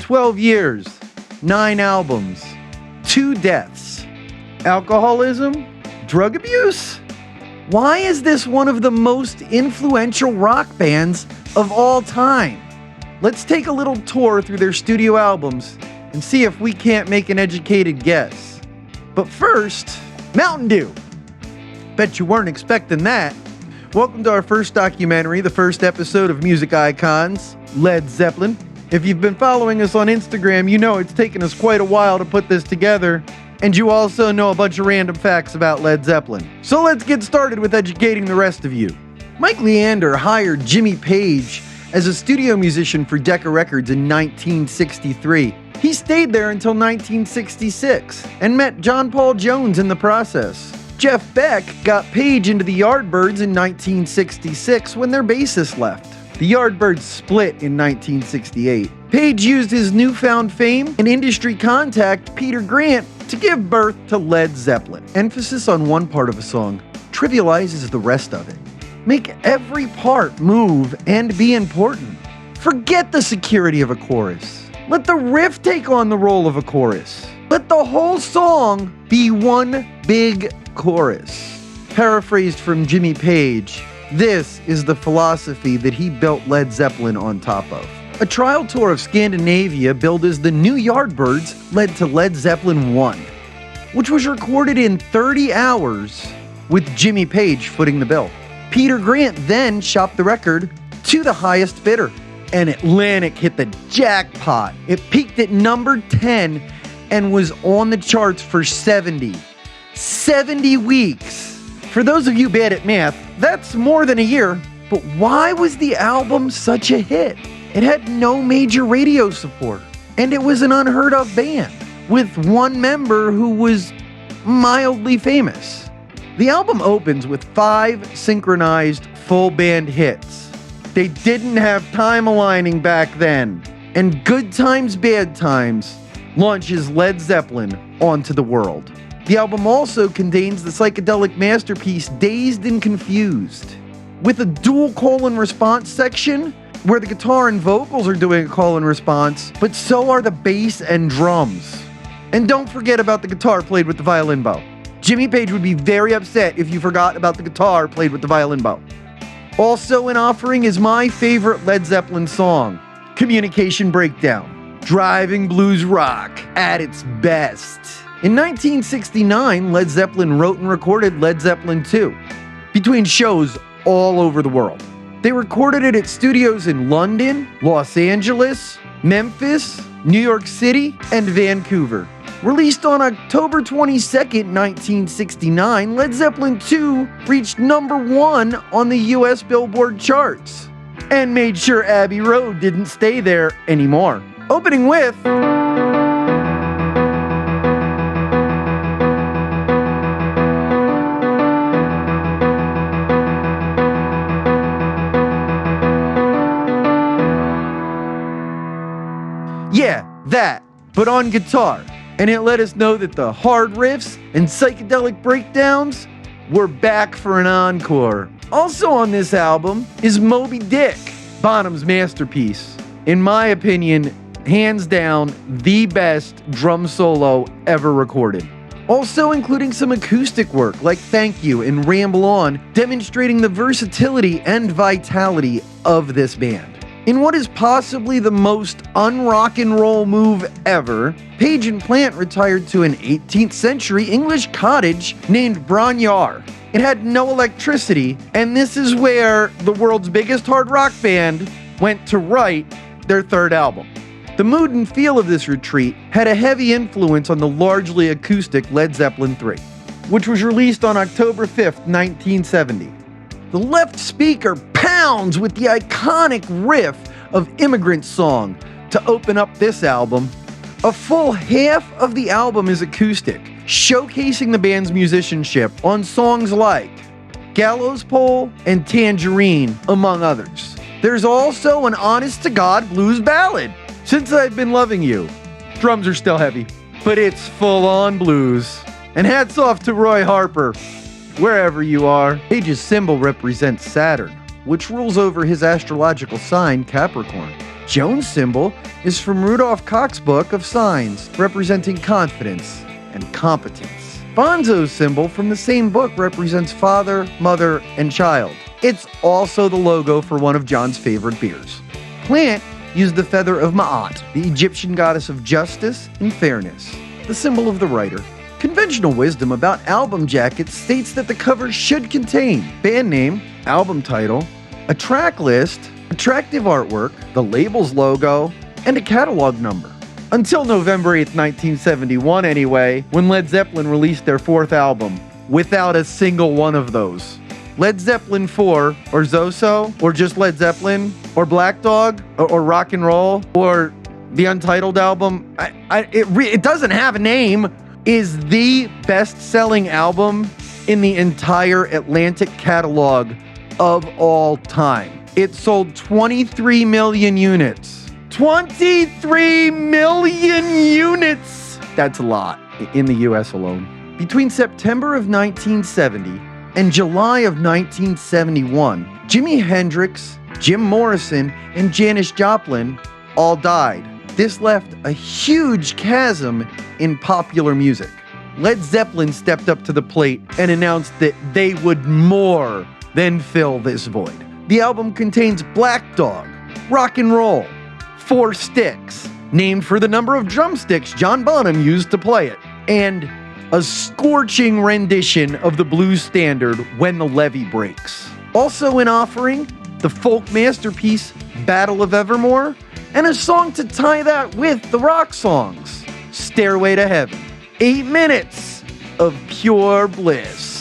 12 years, 9 albums, 2 deaths, alcoholism, drug abuse? Why is this one of the most influential rock bands of all time? Let's take a little tour through their studio albums and see if we can't make an educated guess. But first, Mountain Dew. Bet you weren't expecting that. Welcome to our first documentary, the first episode of Music Icons, Led Zeppelin. If you've been following us on Instagram, you know it's taken us quite a while to put this together, and you also know a bunch of random facts about Led Zeppelin. So let's get started with educating the rest of you. Mike Leander hired Jimmy Page as a studio musician for Decca Records in 1963. He stayed there until 1966 and met John Paul Jones in the process. Jeff Beck got Page into the Yardbirds in 1966 when their bassist left. The Yardbirds split in 1968. Page used his newfound fame and industry contact, Peter Grant, to give birth to Led Zeppelin. Emphasis on one part of a song trivializes the rest of it. Make every part move and be important. Forget the security of a chorus. Let the riff take on the role of a chorus. Let the whole song be one big chorus. Paraphrased from Jimmy Page, this is the philosophy that he built Led Zeppelin on top of. A trial tour of Scandinavia billed as the New Yardbirds led to Led Zeppelin 1, which was recorded in 30 hours with Jimmy Page footing the bill. Peter Grant then shopped the record to the highest bidder, and Atlantic hit the jackpot. It peaked at number 10 and was on the charts for 70 weeks. For those of you bad at math, that's more than a year. But why was the album such a hit? It had no major radio support, and it was an unheard of band with one member who was mildly famous. The album opens with 5 synchronized full band hits. They didn't have time aligning back then, and Good Times, Bad Times launches Led Zeppelin onto the world. The album also contains the psychedelic masterpiece Dazed and Confused, with a dual call and response section where the guitar and vocals are doing a call and response, but so are the bass and drums. And don't forget about the guitar played with the violin bow. Jimmy Page would be very upset if you forgot about the guitar played with the violin bow. Also in offering is my favorite Led Zeppelin song, Communication Breakdown, driving blues rock at its best. In 1969, Led Zeppelin wrote and recorded Led Zeppelin 2 between shows all over the world. They recorded it at studios in London, Los Angeles, Memphis, New York City, and Vancouver. Released on October 22nd, 1969, Led Zeppelin 2 reached number 1 on the US Billboard charts and made sure Abbey Road didn't stay there anymore. Opening with that, but on guitar. And it let us know that the hard riffs and psychedelic breakdowns were back for an encore. Also on this album is Moby Dick, Bonham's masterpiece. In my opinion, hands down, the best drum solo ever recorded. Also including some acoustic work like Thank You and Ramble On, demonstrating the versatility and vitality of this band. In what is possibly the most un-rock-and-roll move ever, Page and Plant retired to an 18th century English cottage named Bronyar. It had no electricity, and this is where the world's biggest hard rock band went to write their third album. The mood and feel of this retreat had a heavy influence on the largely acoustic Led Zeppelin 3, which was released on October 5th, 1970. The left speaker pounds with the iconic riff of Immigrant Song to open up this album. A full half of the album is acoustic, showcasing the band's musicianship on songs like Gallows Pole and Tangerine, among others. There's also an honest-to-God blues ballad, Since I've Been Loving You. Drums are still heavy, but it's full-on blues. And hats off to Roy Harper. Wherever you are, Page's symbol represents Saturn, which rules over his astrological sign, Capricorn. Jones' symbol is from Rudolph Koch's book of signs, representing confidence and competence. Bonzo's symbol from the same book represents father, mother, and child. It's also the logo for one of John's favorite beers. Plant used the feather of Ma'at, the Egyptian goddess of justice and fairness, the symbol of the writer. Conventional wisdom about album jackets states that the cover should contain band name, album title, a track list, attractive artwork, the label's logo, and a catalog number. Until November 8th, 1971 anyway, when Led Zeppelin released their fourth album, without a single one of those. Led Zeppelin 4, or Zoso, or just Led Zeppelin, or Black Dog, or Rock and Roll, or the Untitled album, it doesn't have a name, is the best-selling album in the entire Atlantic catalog of all time. It sold 23 million units. 23 million units! That's a lot in the US alone. Between September of 1970 and July of 1971, Jimi Hendrix, Jim Morrison, and Janis Joplin all died. This left a huge chasm in popular music. Led Zeppelin stepped up to the plate and announced that they would more than fill this void. The album contains Black Dog, Rock and Roll, 4 Sticks, named for the number of drumsticks John Bonham used to play it, and a scorching rendition of the blues standard When the Levee Breaks. Also in offering, the folk masterpiece Battle of Evermore, and a song to tie that with the rock songs, Stairway to Heaven. 8 minutes of pure bliss.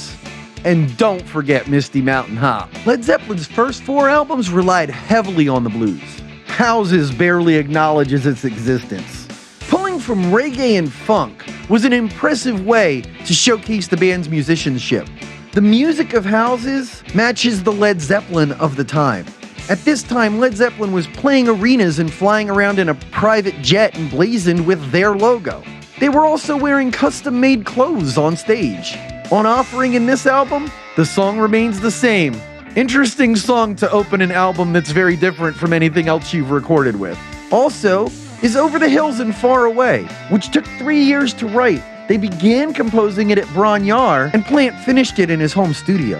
And don't forget Misty Mountain Hop. Led Zeppelin's first 4 albums relied heavily on the blues. Houses barely acknowledges its existence. Pulling from reggae and funk was an impressive way to showcase the band's musicianship. The music of Houses matches the Led Zeppelin of the time. At this time, Led Zeppelin was playing arenas and flying around in a private jet emblazoned with their logo. They were also wearing custom-made clothes on stage. On offering in this album, the song remains the same. Interesting song to open an album that's very different from anything else you've recorded with. Also, is Over the Hills and Far Away, which took 3 years to write. They began composing it at Bronyar, and Plant finished it in his home studio.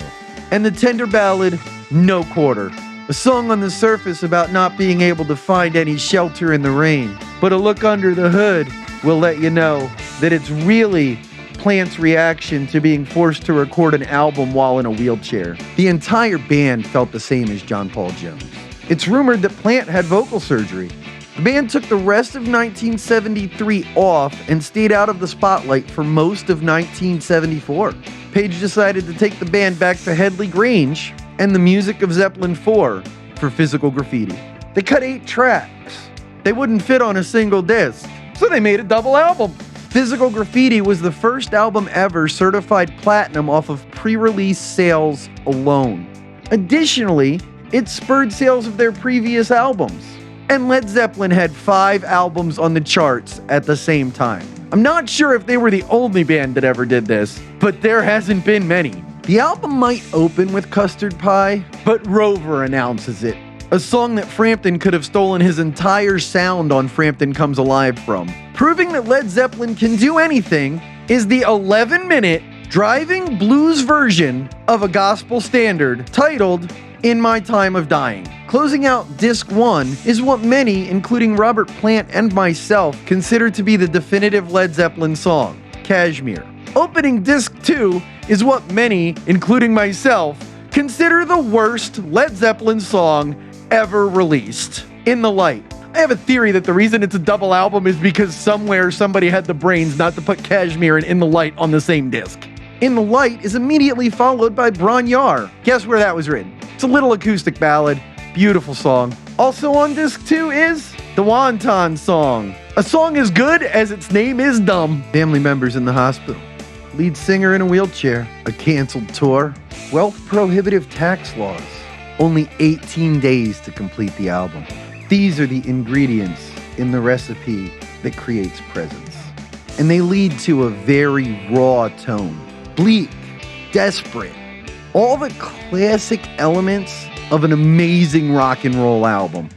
And the tender ballad, No Quarter, a song on the surface about not being able to find any shelter in the rain. But a look under the hood will let you know that it's really Plant's reaction to being forced to record an album while in a wheelchair. The entire band felt the same as John Paul Jones. It's rumored that Plant had vocal surgery. The band took the rest of 1973 off and stayed out of the spotlight for most of 1974. Page decided to take the band back to Headley Grange and the music of Zeppelin 4 for Physical Graffiti. They cut 8 tracks. They wouldn't fit on a single disc, so they made a double album. Physical Graffiti was the first album ever certified platinum off of pre-release sales alone. Additionally, it spurred sales of their previous albums. And Led Zeppelin had 5 albums on the charts at the same time. I'm not sure if they were the only band that ever did this, but there hasn't been many. The album might open with Custard Pie, but Rover announces it, a song that Frampton could have stolen his entire sound on Frampton Comes Alive from. Proving that Led Zeppelin can do anything is the 11-minute driving blues version of a gospel standard titled In My Time of Dying. Closing out Disc 1 is what many, including Robert Plant and myself, consider to be the definitive Led Zeppelin song, Kashmir. Opening Disc 2 is what many, including myself, consider the worst Led Zeppelin song ever released, In the Light. I have a theory that the reason it's a double album is because somewhere somebody had the brains not to put Kashmir and In the Light on the same disc. In the Light is immediately followed by Bronyar. Guess where that was written? It's a little acoustic ballad. Beautiful song. Also on disc 2 is the Wonton Song. A song as good as its name is dumb. Family members in the hospital. Lead singer in a wheelchair. A canceled tour. Wealth prohibitive tax laws. Only 18 days to complete the album. These are the ingredients in the recipe that creates presence. And they lead to a very raw tone. Bleak. Desperate. All the classic elements of an amazing rock and roll album.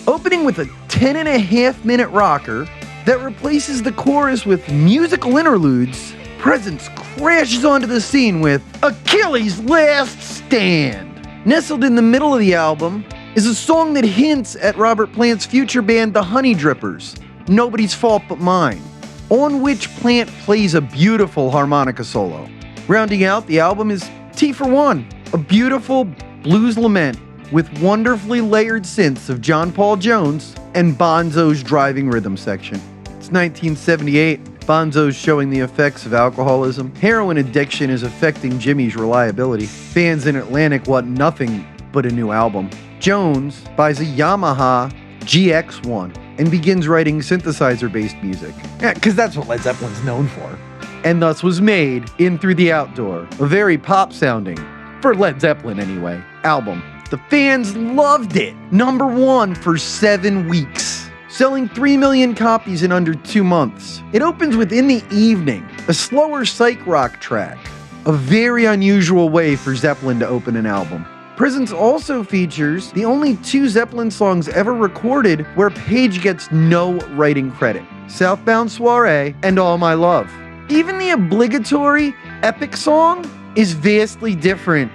Opening with a 10.5-minute rocker that replaces the chorus with musical interludes, Presence crashes onto the scene with Achilles' Last Stand. Nestled in the middle of the album is a song that hints at Robert Plant's future band, the Honey Drippers, Nobody's Fault But Mine, on which Plant plays a beautiful harmonica solo. Rounding out the album is T for One, a beautiful blues lament with wonderfully layered synths of John Paul Jones and Bonzo's driving rhythm section. It's 1978. Bonzo's showing the effects of alcoholism. Heroin addiction is affecting Jimmy's reliability. Fans in Atlantic want nothing but a new album. Jones buys a Yamaha GX1 and begins writing synthesizer-based music. Yeah, because that's what Led Zeppelin's known for. And thus was made In Through the Outdoor, a very pop-sounding, for Led Zeppelin anyway, album. The fans loved it. #1 for 7 weeks, selling 3 million copies in under 2 months. It opens with In the Evening, a slower psych rock track, a very unusual way for Zeppelin to open an album. Presence also features the only 2 Zeppelin songs ever recorded where Page gets no writing credit: Southbound Soiree and All My Love. Even the obligatory epic song is vastly different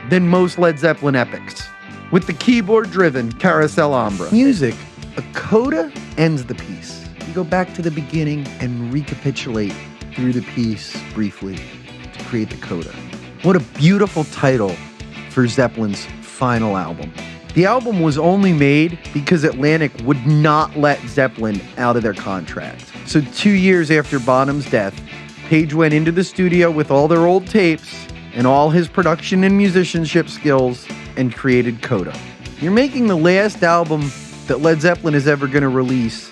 than most Led Zeppelin epics, with the keyboard-driven Carousel Ambra. Music, a coda ends the piece. You go back to the beginning and recapitulate through the piece briefly to create the coda. What a beautiful title for Zeppelin's final album. The album was only made because Atlantic would not let Zeppelin out of their contract. So 2 years after Bonham's death, Page went into the studio with all their old tapes and all his production and musicianship skills and created Coda. You're making the last album that Led Zeppelin is ever going to release,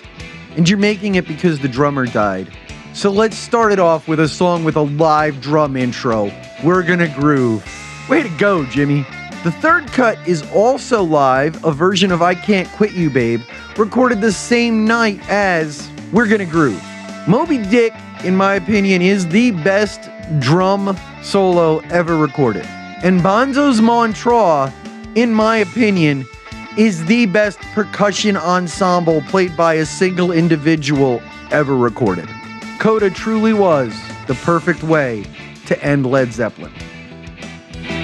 and you're making it because the drummer died. So let's start it off with a song with a live drum intro. We're Gonna Groove. Way to go, Jimmy. The third cut is also live, a version of I Can't Quit You Babe, recorded the same night as We're Gonna Groove. Moby Dick, in my opinion, is the best drum solo ever recorded. And Bonzo's Montreux, in my opinion, is the best percussion ensemble played by a single individual ever recorded. Coda truly was the perfect way to end Led Zeppelin.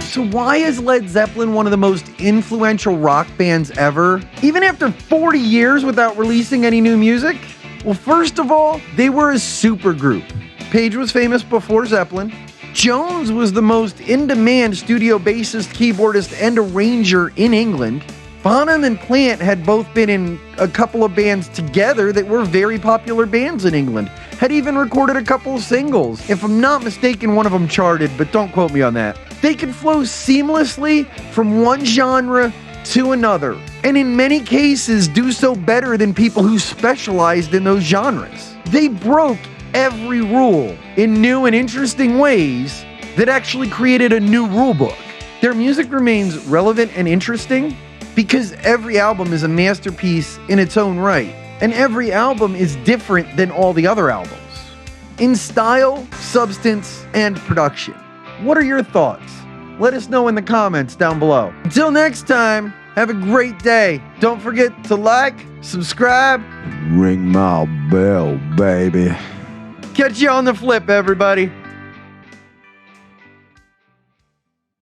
So why is Led Zeppelin one of the most influential rock bands ever, even after 40 years without releasing any new music? Well, first of all, they were a supergroup. Page was famous before Zeppelin. Jones was the most in-demand studio bassist, keyboardist, and arranger in England. Bonham and Plant had both been in a couple of bands together that were very popular bands in England, had even recorded a couple of singles. If I'm not mistaken, one of them charted, but don't quote me on that. They could flow seamlessly from one genre to another, and in many cases do so better than people who specialized in those genres. They broke every rule in new and interesting ways that actually created a new rule book. Their music remains relevant and interesting because every album is a masterpiece in its own right, and every album is different than all the other albums in style, substance, and production. What are your thoughts? Let us know in the comments down below. Until next time, have a great day. Don't forget to like, subscribe, Ring my bell, baby. catch you on the flip, everybody.